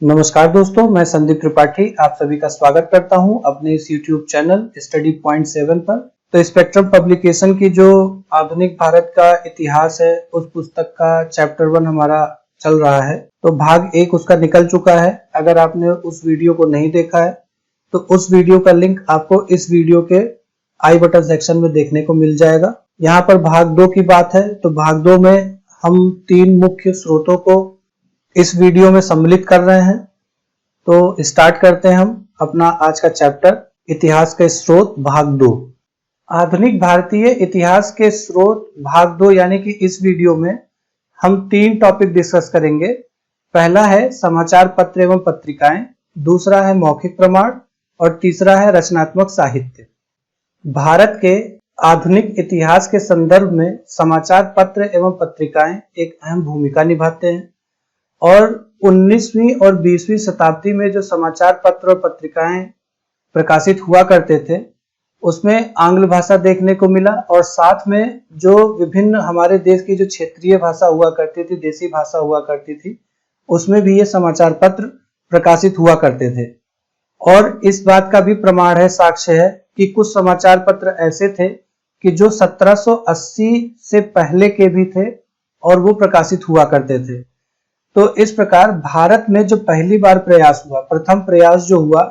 नमस्कार दोस्तों, मैं संदीप त्रिपाठी आप सभी का स्वागत करता हूं अपने इस YouTube चैनल स्टडी पॉइंट 7 पर। तो स्पेक्ट्रम पब्लिकेशन की जो आधुनिक भारत का इतिहास है उस पुस्तक का चैप्टर 1 हमारा चल रहा है। तो भाग 1 उसका निकल चुका है। अगर आपने उस वीडियो को नहीं देखा है तो उस वीडियो का लिंक आपको इस वीडियो के आई बटन सेक्शन में देखने को मिल जाएगा। यहाँ पर भाग 2 की बात है। तो भाग 2 में हम 3 मुख्य स्रोतों को इस वीडियो में सम्मिलित कर रहे हैं। तो स्टार्ट करते हैं हम अपना आज का चैप्टर, इतिहास के स्रोत भाग 2। आधुनिक भारतीय इतिहास के स्रोत भाग 2 यानी कि इस वीडियो में हम 3 टॉपिक डिस्कस करेंगे। पहला है समाचार पत्र एवं पत्रिकाएं, दूसरा है मौखिक प्रमाण और तीसरा है रचनात्मक साहित्य। भारत के आधुनिक इतिहास के संदर्भ में समाचार पत्र एवं पत्रिकाएं एक अहम भूमिका निभाते हैं और 19वीं और 20वीं शताब्दी में जो समाचार पत्र और पत्रिकाएं प्रकाशित हुआ करते थे उसमें आंग्ल भाषा देखने को मिला और साथ में जो विभिन्न हमारे देश की जो क्षेत्रीय भाषा हुआ करती थी, देसी भाषा हुआ करती थी, उसमें भी ये समाचार पत्र प्रकाशित हुआ करते थे। और इस बात का भी प्रमाण है, साक्ष्य है कि कुछ समाचार पत्र ऐसे थे कि जो 1780 से पहले के भी थे और वो प्रकाशित हुआ करते थे। तो इस प्रकार भारत में जो पहली बार प्रयास हुआ, प्रथम प्रयास जो हुआ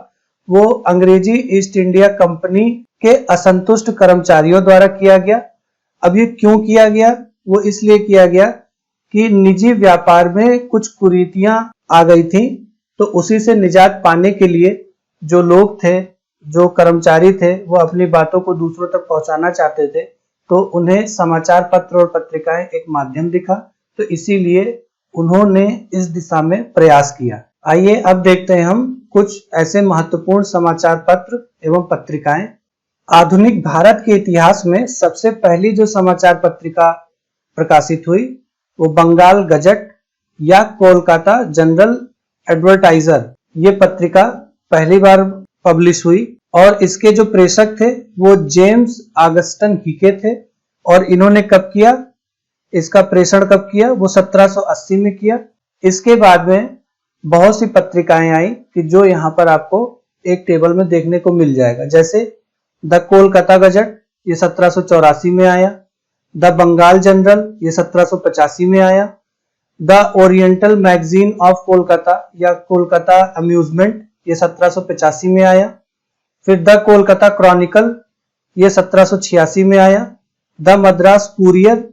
वो अंग्रेजी ईस्ट इंडिया कंपनी के असंतुष्ट कर्मचारियों द्वारा किया गया। अब ये क्यों किया गया? वो इसलिए किया गया कि निजी व्यापार में कुछ कुरीतियां आ गई थी। तो उसी से निजात पाने के लिए जो लोग थे, जो कर्मचारी थे, वो अपनी बातों को दूसरों तक पहुंचाना चाहते थे। तो उन्हें समाचार पत्र और पत्रिकाएं एक माध्यम दिखा, तो इसीलिए उन्होंने इस दिशा में प्रयास किया। आइए अब देखते हैं हम कुछ ऐसे महत्वपूर्ण समाचार पत्र एवं पत्रिकाएं। आधुनिक भारत के इतिहास में सबसे पहली जो समाचार पत्रिका प्रकाशित हुई वो बंगाल गजट या कोलकाता जनरल एडवर्टाइजर, ये पत्रिका पहली बार पब्लिश हुई और इसके जो प्रेषक थे वो जेम्स ऑगस्टन हिके थे। और इन्होंने कब किया, इसका प्रेषण कब किया? वो 1780 में किया। इसके बाद में बहुत सी पत्रिकाएं आई कि जो यहाँ पर आपको एक टेबल में देखने को मिल जाएगा। जैसे द कोलकाता गजट, ये 1784 में आया। द बंगाल जनरल, ये 1785 में आया। The oriental magazine of Kolkata या कोलकाता अम्यूजमेंट, ये 1785 में आया। फिर द कोलकाता क्रॉनिकल, ये 1786 में आया। द मद्रास कुरियर,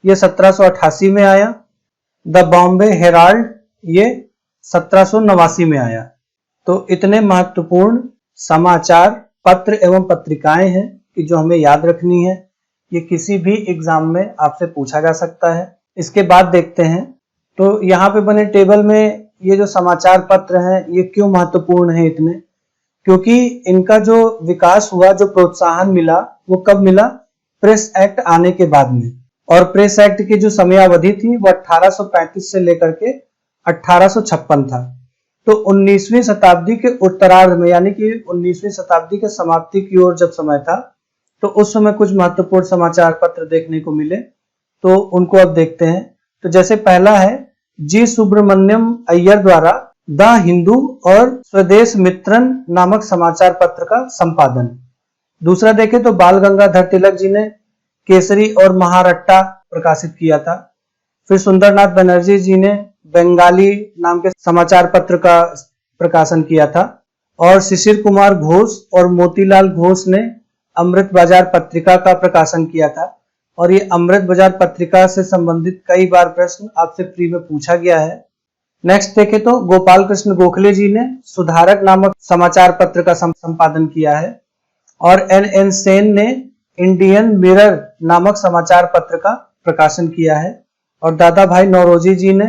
ये 1788 में आया। द बॉम्बे हेराल्ड, ये 1789 में आया। तो इतने महत्वपूर्ण समाचार पत्र एवं पत्रिकाएं हैं कि जो हमें याद रखनी है। ये किसी भी एग्जाम में आपसे पूछा जा सकता है। इसके बाद देखते हैं तो यहाँ पे बने टेबल में ये जो समाचार पत्र हैं ये क्यों महत्वपूर्ण है इतने, क्योंकि इनका जो विकास हुआ, जो प्रोत्साहन मिला, वो कब मिला? प्रेस एक्ट आने के बाद में। और प्रेस एक्ट की जो समयावधि थी वो 1835 से लेकर के 1856 था। तो 19वीं शताब्दी के उत्तरार्ध में यानी कि 19वीं शताब्दी के समाप्ति की ओर जब समय था तो उस समय कुछ महत्वपूर्ण समाचार पत्र देखने को मिले। तो उनको अब देखते हैं। तो जैसे पहला है जी सुब्रमण्यम अय्यर द्वारा द हिंदू और स्वदेश मित्रन नामक समाचार पत्र का संपादन। दूसरा देखें तो बाल गंगाधर तिलक जी ने केसरी और महारट्टा प्रकाशित किया था। फिर सुंदरनाथ बनर्जी जी ने बंगाली नाम के समाचार पत्र का प्रकाशन किया था। और शिशिर कुमार घोष और मोतीलाल घोष ने अमृत बाजार पत्रिका का प्रकाशन किया था। और ये अमृत बाजार पत्रिका से संबंधित कई बार प्रश्न आपसे प्री में पूछा गया है। नेक्स्ट देखें तो गोपाल कृष्ण गोखले जी ने सुधारक नामक समाचार पत्र का संपादन किया है। और एन सेन ने इंडियन मिरर नामक समाचार पत्र का प्रकाशन किया है। और दादा भाई नौरोजी जी ने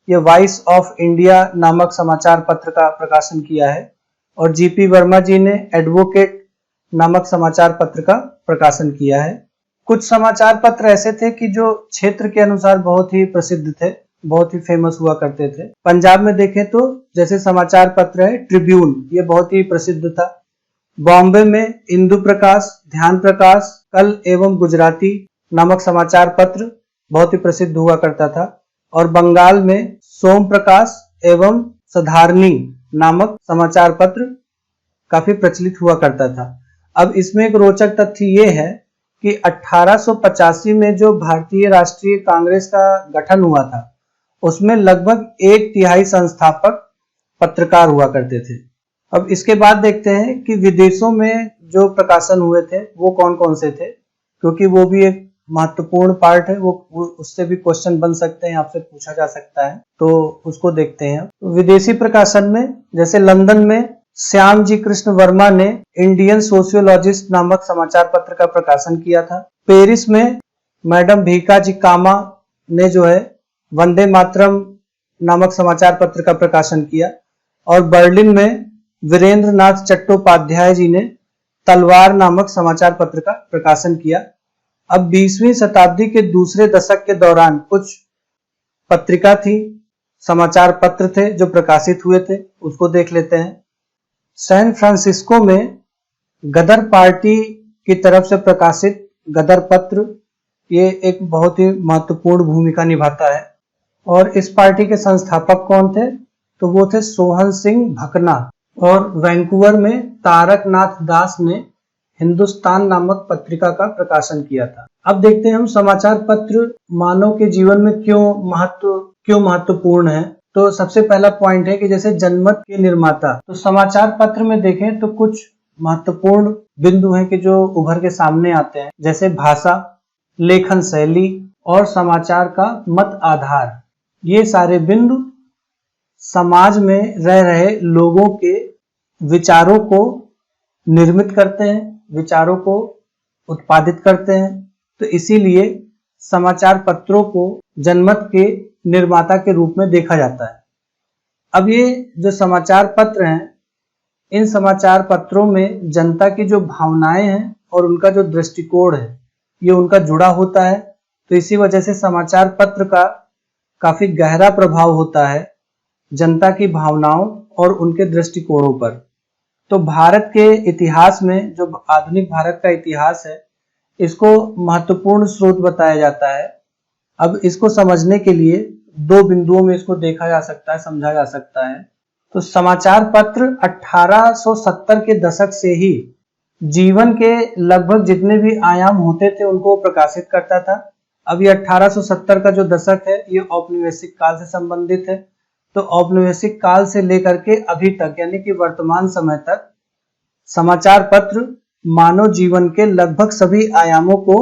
ये वॉइस ऑफ इंडिया नामक समाचार पत्र का प्रकाशन किया है। और जीपी वर्मा जी ने एडवोकेट नामक समाचार पत्र का प्रकाशन किया है। कुछ समाचार पत्र ऐसे थे कि जो क्षेत्र के अनुसार बहुत ही प्रसिद्ध थे, बहुत ही फेमस हुआ करते थे। पंजाब में देखें तो जैसे समाचार पत्र है ट्रिब्यून, ये बहुत ही प्रसिद्ध था। बॉम्बे में इंदु प्रकाश, ध्यान प्रकाश, कल एवं गुजराती नामक समाचार पत्र बहुत ही प्रसिद्ध हुआ करता था। और बंगाल में सोम प्रकाश एवं सधारनी नामक समाचार पत्र काफी प्रचलित हुआ करता था। अब इसमें एक रोचक तथ्य ये है कि 1885 में जो भारतीय राष्ट्रीय कांग्रेस का गठन हुआ था, उसमें लगभग 1/3 संस्थापक पत्रकार हुआ करते थे। अब इसके बाद देखते हैं कि विदेशों में जो प्रकाशन हुए थे वो कौन कौन से थे, क्योंकि वो भी एक महत्वपूर्ण पार्ट है। वो उससे भी क्वेश्चन बन सकते हैं, आपसे पूछा जा सकता है, तो उसको देखते हैं। तो विदेशी प्रकाशन में जैसे लंदन में श्याम जी कृष्ण वर्मा ने इंडियन सोशियोलॉजिस्ट नामक समाचार पत्र का प्रकाशन किया था। पेरिस में मैडम भीकाजी कामा ने जो है वंदे मातरम नामक समाचार पत्र का प्रकाशन किया, और बर्लिन में वीरेंद्र नाथ चट्टोपाध्याय जी ने तलवार नामक समाचार पत्र का प्रकाशन किया। अब 20वीं शताब्दी के दूसरे दशक के दौरान कुछ पत्रिका थी, समाचार पत्र थे जो प्रकाशित हुए थे, उसको देख लेते हैं। सैन फ्रांसिस्को में गदर पार्टी की तरफ से प्रकाशित गदर पत्र, ये एक बहुत ही महत्वपूर्ण भूमिका निभाता है। और इस पार्टी के संस्थापक कौन थे? तो वो थे सोहन सिंह भकना। और वैंकूवर में तारकनाथ दास ने हिंदुस्तान नामक पत्रिका का प्रकाशन किया था। अब देखते हैं हम समाचार पत्र मानव के जीवन में क्यों महत्वपूर्ण है। तो सबसे पहला पॉइंट है कि जैसे जनमत के निर्माता, तो समाचार पत्र में देखें तो कुछ महत्वपूर्ण बिंदु हैं कि जो उभर के सामने आते हैं, जैसे भाषा, लेखन शैली और समाचार का मत आधार। ये सारे बिंदु समाज में रह रहे लोगों के विचारों को निर्मित करते हैं, विचारों को उत्पादित करते हैं। तो इसीलिए समाचार पत्रों को जनमत के निर्माता के रूप में देखा जाता है। अब ये जो समाचार पत्र हैं, इन समाचार पत्रों में जनता की जो भावनाएं हैं और उनका जो दृष्टिकोण है, ये उनका जुड़ा होता है। तो इसी वजह से समाचार पत्र का काफी गहरा प्रभाव होता है जनता की भावनाओं और उनके दृष्टिकोणों पर। तो भारत के इतिहास में जो आधुनिक भारत का इतिहास है, इसको महत्वपूर्ण स्रोत बताया जाता है। अब इसको समझने के लिए दो बिंदुओं में इसको देखा जा सकता है, समझा जा सकता है। तो समाचार पत्र 1870 के दशक से ही जीवन के लगभग जितने भी आयाम होते थे उनको प्रकाशित करता था। अब ये 1870 का जो दशक है, ये औपनिवेशिक काल से संबंधित है। तो औपनिवेशिक काल से लेकर के अभी तक, यानी कि वर्तमान समय तक, समाचार पत्र मानव जीवन के लगभग सभी आयामों को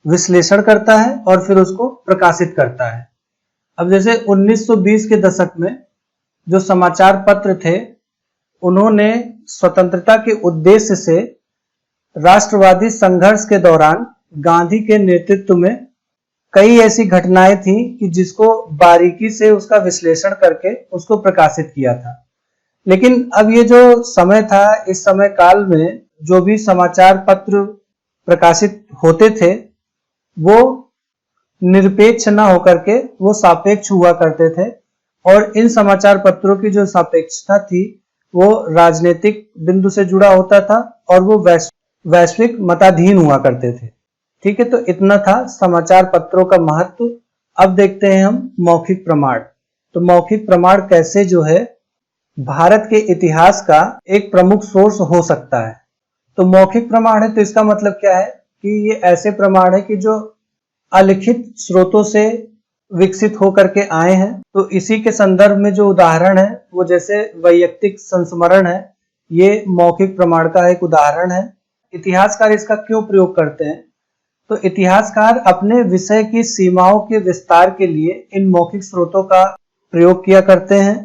विश्लेषण करता है और फिर उसको प्रकाशित करता है। अब जैसे 1920 के दशक में जो समाचार पत्र थे, उन्होंने स्वतंत्रता के उद्देश्य से राष्ट्रवादी संघर्ष के दौरान गांधी के नेतृत्व में कई ऐसी घटनाएं थी कि जिसको बारीकी से उसका विश्लेषण करके उसको प्रकाशित किया था। लेकिन अब ये जो समय था, इस समय काल में जो भी समाचार पत्र प्रकाशित होते थे, वो निरपेक्ष ना होकर के वो सापेक्ष हुआ करते थे। और इन समाचार पत्रों की जो सापेक्षता थी, वो राजनीतिक बिंदु से जुड़ा होता था और वो वैश्विक मताधीन हुआ करते थे। ठीक है, तो इतना था समाचार पत्रों का महत्व। अब देखते हैं हम मौखिक प्रमाण। तो मौखिक प्रमाण कैसे जो है भारत के इतिहास का एक प्रमुख सोर्स हो सकता है। तो मौखिक प्रमाण है, तो इसका मतलब क्या है कि ये ऐसे प्रमाण है कि जो अलिखित स्रोतों से विकसित होकर के आए हैं। तो इसी के संदर्भ में जो उदाहरण है, वो जैसे वैयक्तिक संस्मरण है, ये मौखिक प्रमाण का एक उदाहरण है। इतिहासकार इसका क्यों प्रयोग करते हैं? तो इतिहासकार अपने विषय की सीमाओं के विस्तार के लिए इन मौखिक स्रोतों का प्रयोग किया करते हैं।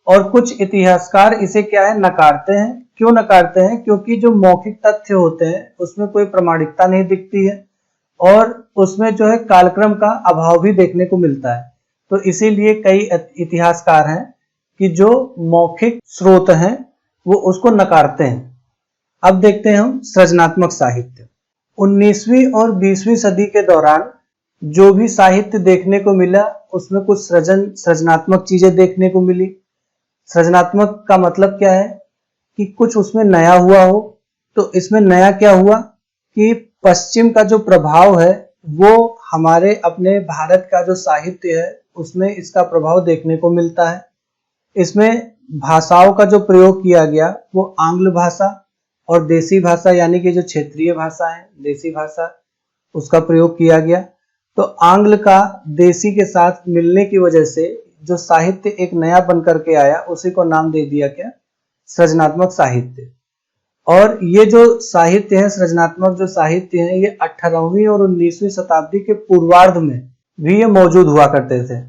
और कुछ इतिहासकार इसे क्या है, नकारते हैं। क्यों नकारते हैं? क्योंकि जो मौखिक तथ्य होते हैं उसमें कोई प्रामाणिकता नहीं दिखती है और उसमें जो है कालक्रम का अभाव भी देखने को मिलता है। तो इसीलिए कई इतिहासकार हैं कि जो मौखिक स्रोत हैं वो उसको नकारते हैं। अब देखते हैं हम सृजनात्मक साहित्य। 19वीं और 20वीं सदी के दौरान जो भी साहित्य देखने को मिला, उसमें कुछ सृजनात्मक चीजें देखने को मिली। सृजनात्मक का मतलब क्या है कि कुछ उसमें नया हुआ हो। तो इसमें नया क्या हुआ कि पश्चिम का जो प्रभाव है वो हमारे अपने भारत का जो साहित्य है उसमें इसका प्रभाव देखने को मिलता है। इसमें भाषाओं का जो प्रयोग किया गया वो आंग्ल भाषा और देसी भाषा, यानी कि जो क्षेत्रीय भाषा है, देसी भाषा, उसका प्रयोग किया गया। तो आंग्ल का देसी के साथ मिलने की वजह से जो साहित्य एक नया बन करके आया, उसी को नाम दे दिया क्या, सृजनात्मक साहित्य। और ये जो साहित्य है, सृजनात्मक जो साहित्य है, ये 18वीं और 19वीं शताब्दी के पूर्वार्ध में भी ये मौजूद हुआ करते थे।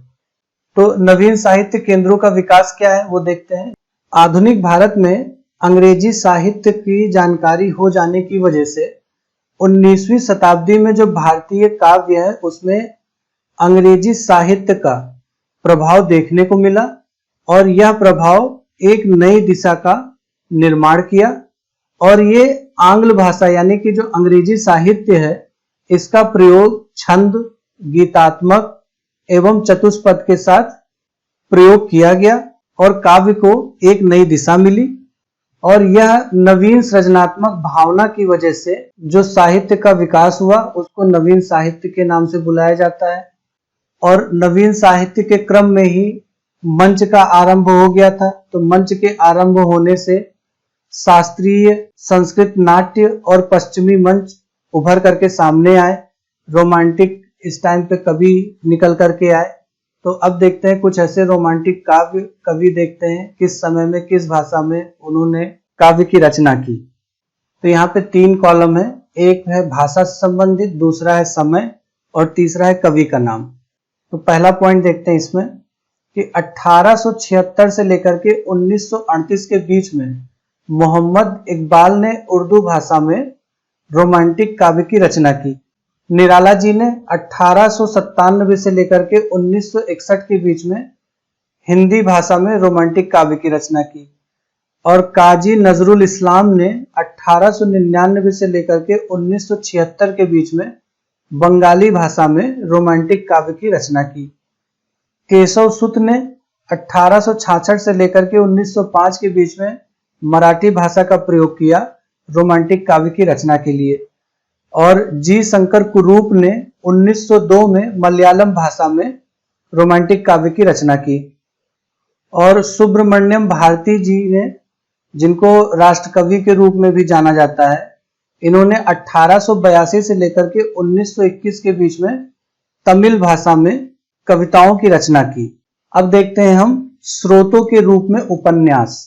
तो नवीन साहित्य केंद्रों का विकास क्या है वो देखते हैं। आधुनिक भारत में अंग्रेजी साहित्य की जानकारी हो जाने की वजह से 19वीं शताब्दी में जो भारतीय काव्य है उसमें अंग्रेजी साहित्य का प्रभाव देखने को मिला, और यह प्रभाव एक नई दिशा का निर्माण किया। और ये आंग्ल भाषा यानी कि जो अंग्रेजी साहित्य है, इसका प्रयोग छंद, गीतात्मक एवं चतुष्पद के साथ प्रयोग किया गया और काव्य को एक नई दिशा मिली। और यह नवीन सृजनात्मक भावना की वजह से जो साहित्य का विकास हुआ उसको नवीन साहित्य के नाम से बुलाया जाता है। और नवीन साहित्य के क्रम में ही मंच का आरंभ हो गया था। तो मंच के आरंभ होने से शास्त्रीय, संस्कृत नाट्य और पश्चिमी मंच उभर करके सामने आए। रोमांटिक इस टाइम पे कवि निकल करके आए। तो अब देखते हैं कुछ ऐसे रोमांटिक काव्य कवि देखते हैं किस समय में, किस भाषा में उन्होंने काव्य की रचना की। तो यहाँ पे 3 कॉलम है, एक है भाषा से संबंधित, दूसरा है समय और तीसरा है कवि का नाम। तो पहला पॉइंट देखते हैं इसमें कि 1876 से लेकर के 1938 के बीच में मोहम्मद इकबाल ने उर्दू भाषा में रोमांटिक काव्य की रचना की। निराला जी ने 1897 से लेकर के 1961 के बीच में हिंदी भाषा में रोमांटिक काव्य की रचना की। और काजी नजरुल इस्लाम ने 1899 से लेकर के 1976 के बीच में बंगाली भाषा में रोमांटिक काव्य की रचना की। केशव सुत ने 1866 से लेकर के 1905 के बीच में मराठी भाषा का प्रयोग किया रोमांटिक काव्य की रचना के लिए। और जी शंकर कुरूप ने 1902 में मलयालम भाषा में रोमांटिक काव्य की रचना की। और सुब्रमण्यम भारती जी ने, जिनको राष्ट्रकवि के रूप में भी जाना जाता है, इन्होंने 1882 से लेकर के 1921 के बीच में तमिल भाषा में कविताओं की रचना की। अब देखते हैं हम स्रोतों के रूप में उपन्यास।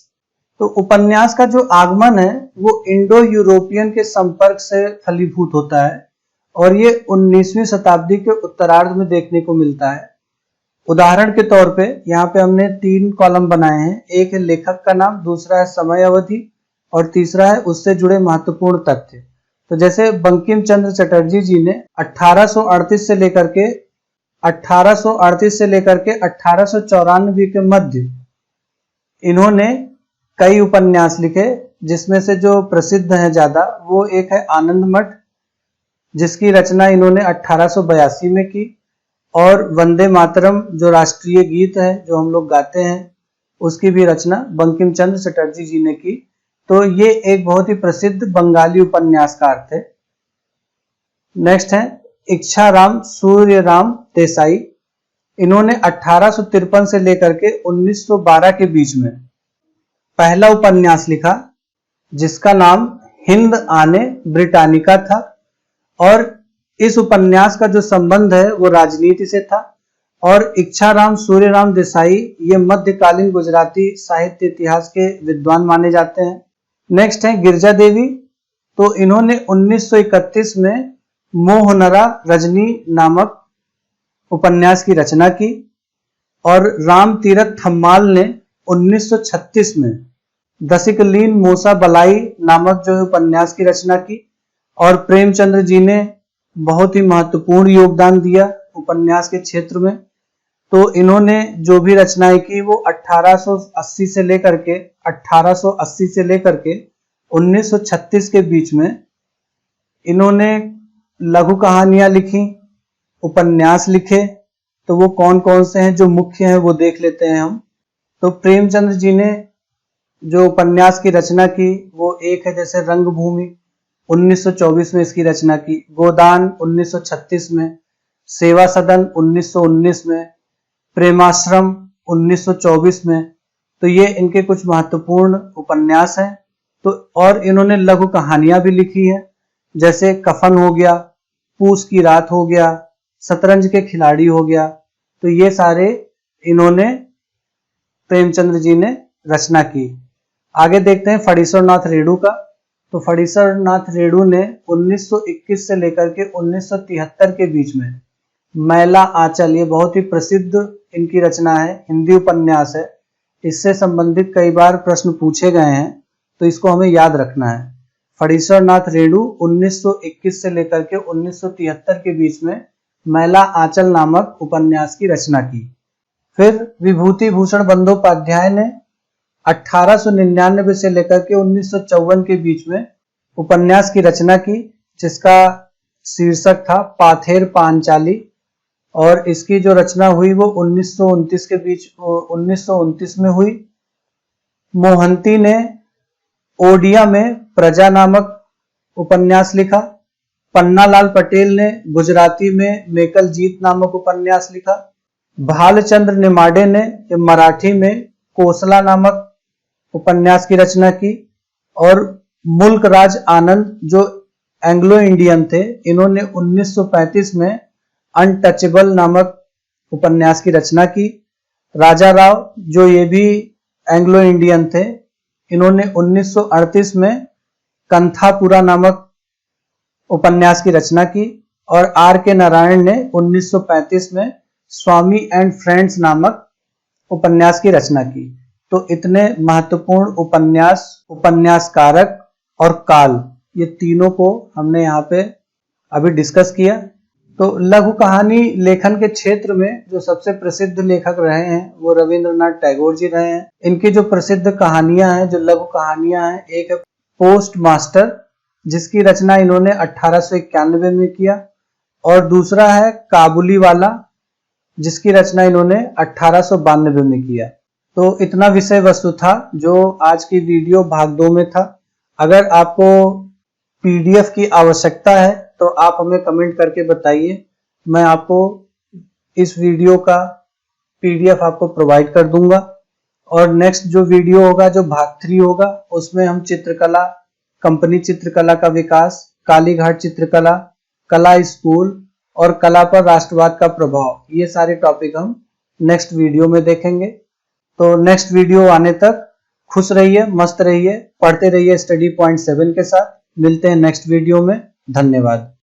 तो उपन्यास का जो आगमन है वो इंडो यूरोपियन के संपर्क से फलीभूत होता है और ये 19वीं शताब्दी के उत्तरार्ध में देखने को मिलता है। उदाहरण के तौर पे यहाँ पे हमने 3 कॉलम बनाए हैं, एक है लेखक का नाम, दूसरा है समय अवधि और तीसरा है उससे जुड़े महत्वपूर्ण तथ्य। तो जैसे बंकिम चंद्र चटर्जी जी ने 1838 से लेकर के 1894 के मध्य इन्होंने कई उपन्यास लिखे, जिसमें से जो प्रसिद्ध है ज्यादा वो एक है आनंद मठ, जिसकी रचना इन्होंने 1882 में की। और वंदे मातरम जो राष्ट्रीय गीत है जो हम लोग गाते हैं, उसकी भी रचना बंकिम चंद्र चटर्जी जी ने की। तो ये एक बहुत ही प्रसिद्ध बंगाली उपन्यासकार थे। नेक्स्ट है इच्छाराम सूर्यराम देसाई। इन्होंने 1853 से लेकर के 1912 के बीच में पहला उपन्यास लिखा, जिसका नाम हिंद आने ब्रिटानिका था। और इस उपन्यास का जो संबंध है वो राजनीति से था। और इच्छाराम सूर्यराम देसाई ये मध्यकालीन गुजराती साहित्य इतिहास के विद्वान माने जाते हैं। नेक्स्ट है गिरजा देवी। तो इन्होंने 1931 में मोहनरा रजनी नामक उपन्यास की रचना की। और राम तीरथ थम्माल ने 1936 में दसिकलीन मोसा बलाई नामक जो उपन्यास की रचना की। और प्रेमचंद्र जी ने बहुत ही महत्वपूर्ण योगदान दिया उपन्यास के क्षेत्र में। तो इन्होंने जो भी रचनाएं की वो 1880 से लेकर के 1936 के बीच में इन्होंने लघु कहानियां लिखी, उपन्यास लिखे। तो वो कौन कौन से हैं जो मुख्य हैं वो देख लेते हैं हम। तो प्रेमचंद्र जी ने जो उपन्यास की रचना की वो एक है जैसे रंगभूमि, 1924 में इसकी रचना की। गोदान 1936 में, सेवा सदन 1919 में, प्रेमाश्रम 1924 में तो ये इनके कुछ महत्वपूर्ण उपन्यास हैं। तो और इन्होंने लघु कहानियां भी लिखी है, जैसे कफन हो गया, पूस की रात हो गया, शतरंज के खिलाड़ी हो गया। तो ये सारे इन्होंने प्रेमचंद्र जी ने रचना की। आगे देखते हैं फणीश्वर नाथ रेणु का। तो फणीश्वर नाथ रेणु ने 1921 से लेकर के 1973 के बीच में मैला आंचल, ये बहुत ही प्रसिद्ध इनकी रचना है, हिंदी उपन्यास है। इससे संबंधित कई बार प्रश्न पूछे गए हैं, तो इसको हमें याद रखना है। फणीश्वर नाथ रेणु 1921 से लेकर के 1973 के बीच में मैला आंचल नामक उपन्यास की रचना की। फिर विभूति भूषण बंदोपाध्याय ने 1899 से लेकर के 1954 के बीच में उपन्यास की रचना की, जिसका शीर्षक था पाथेर पांचाली, और इसकी जो रचना हुई वो 1929 में हुई। मोहंती ने ओडिया में प्रजा नामक उपन्यास लिखा। पन्नालाल पटेल ने गुजराती में मेकल जीत नामक उपन्यास लिखा। भालचंद्र नेमाड़े ने मराठी में कोसला नामक उपन्यास की रचना की। और मुल्क राज आनंद जो एंग्लो इंडियन थे, इन्होंने 1935 में अनटचेबल नामक उपन्यास की रचना की। राजा राव जो ये भी एंग्लो इंडियन थे, इन्होंने 1938 में कंथापुरा नामक उपन्यास की रचना की। और आर के नारायण ने 1935 में स्वामी एंड फ्रेंड्स नामक उपन्यास की रचना की। तो इतने महत्वपूर्ण उपन्यास, उपन्यासकारक और काल, ये तीनों को हमने यहाँ पे अभी डिस्कस किया। तो लघु कहानी लेखन के क्षेत्र में जो सबसे प्रसिद्ध लेखक रहे हैं वो रविंद्रनाथ टैगोर जी रहे हैं। इनकी जो प्रसिद्ध कहानियां हैं, जो लघु कहानियां हैं, एक है पोस्ट मास्टर, जिसकी रचना इन्होंने 1891 में किया, और दूसरा है काबुली वाला, जिसकी रचना इन्होंने 1892 में किया। तो इतना विषय वस्तु था जो आज की वीडियो भाग 2 में था। अगर आपको पीडीएफ की आवश्यकता है तो आप हमें कमेंट करके बताइए, मैं आपको इस वीडियो का पीडीएफ आपको प्रोवाइड कर दूंगा। और नेक्स्ट जो वीडियो होगा, जो भाग 3 होगा, उसमें हम चित्रकला, कंपनी चित्रकला का विकास, कालीघाट चित्रकला, कला स्कूल और कला पर राष्ट्रवाद का प्रभाव, ये सारे टॉपिक हम नेक्स्ट वीडियो में देखेंगे। तो नेक्स्ट वीडियो आने तक खुश रहिए, मस्त रहिए, पढ़ते रहिए स्टडी पॉइंट 7 के साथ। मिलते हैं नेक्स्ट वीडियो में। धन्यवाद।